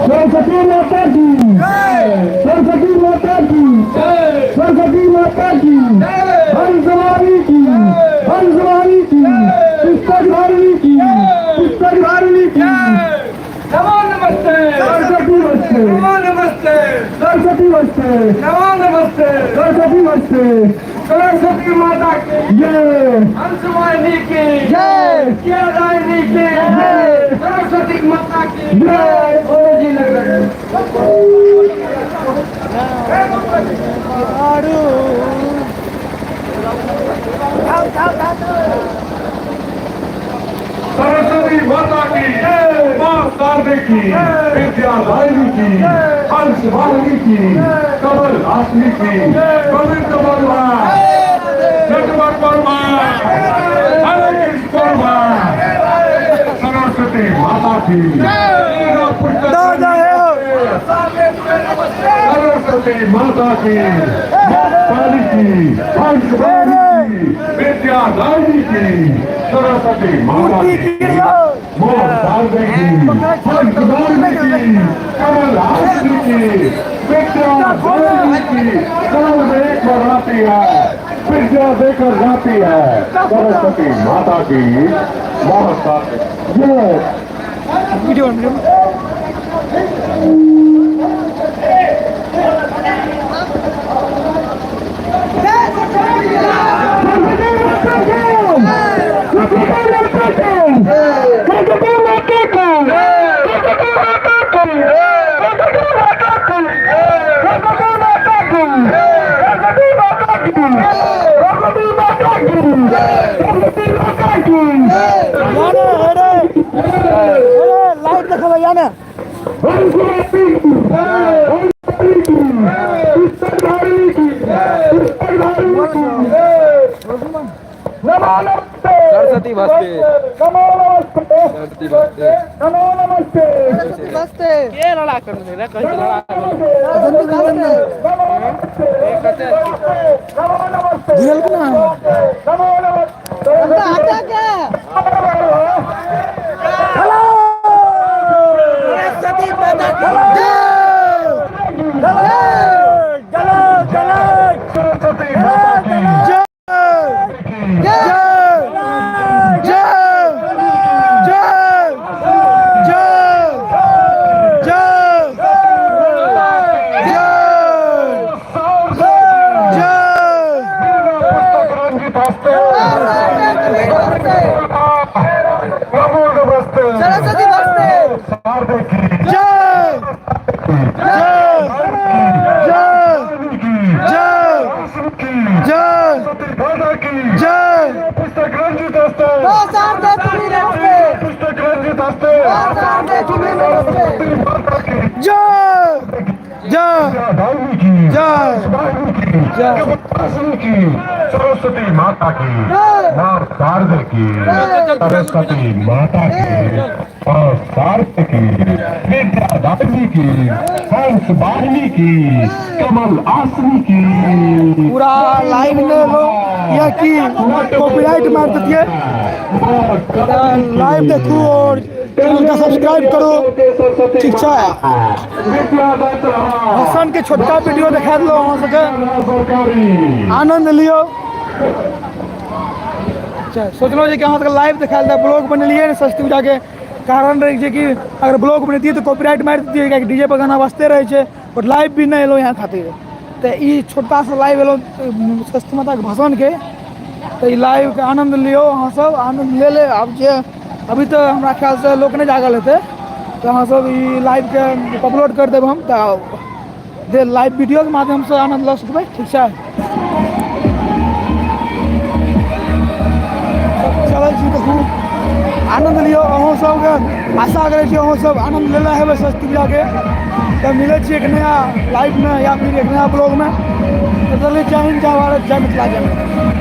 सरस्वती माता की सरस्वती माता की सरस्वती माता की हंसवारी की हंसवारी की पुस्तकधारिणी की पुस्तकधारिणी की नमो नमस्ते सरस्वती नमस्ते नमो नमस्ते सरस्वती नमस्ते नमो नमस्ते सरस्वती नमस्ते सरस्वती माता की जय हंसवाहिनी की जय रानी की जय सरस्वती माता की जय जी नगर सरस्वती माता की माँ शारदे की विद्यादायिनी की हंसवाहिनी की कमल हासनी की गोविंद वर्मा नेटवर्क वर्मा हरे कृष्ण वर्मा सरस्वती माता की सरस्वती माता की काली की हंसवाहिनी की विद्यादायिनी की सरस्वती माता की मोह शारदे की हंसवाहिनी की कमल हासनी की विद्यादायिनी की कमल देकर आती है विद्या देकर जाती है सरस्वती माता की मोह शारदे लाइट देखो भैया ना सरस्वती बस्ते सरस्वती बस्ते नमो नमस्ते बस्ते ये लड़ा कर दे रे कहीं लड़ा कर हटा के सरस्वती माता की सरस्वती बस्ते पुस्तक रंजित असते पुस्तक रंजित असते सरस्वती माता की माँ शारदे की सरस्वती माता की और शारदे की विद्यादायिनी की हंसवाहिनी की कमल हासनी की पूरा लाइव में लो या कि कॉपीराइट मार देती है लाइव देखो और चैनल का सब्सक्राइब करो ठीक है हसन के छोटका वीडियो दिखा दो वहाँ सके आनंद लियो सोचलो कि अहाँ तक लाइव दिखाएल ब्लॉग बनलिए ने सरस्वती पूजा के कारण रही है कि अगर ब्लॉग बनती तो कॉपीराइट मार देती है डीजे पर गाना बजते रहे छै और लाइव भी नहीं एलो यहाँ खातिर तो ये छोटा सा लाइव एलो सरस्वती माता के भाषण के तो लाइव के आनंद लियो अहाँ सब आनंद ले ले अब जे अभी तो हमारा ख्याल से लोग नहीं जागल हेतै तो अहाँ सब ई लाइव के अपलोड कर देब हम तो दे लाइव वीडियो के माध्यम से आनंद लऽ सकबै ठीक है चलो जी देखू आनंद लियो अहूँ सबके आशा करै छी अहूँ सब आनंद लेले हेबै सरस्वती पूजा के तो मिलै छी एक नया लाइव में या फिर एक नया ब्लॉग में तो चलिए जय हिंद जय भारत जय मिथिला जय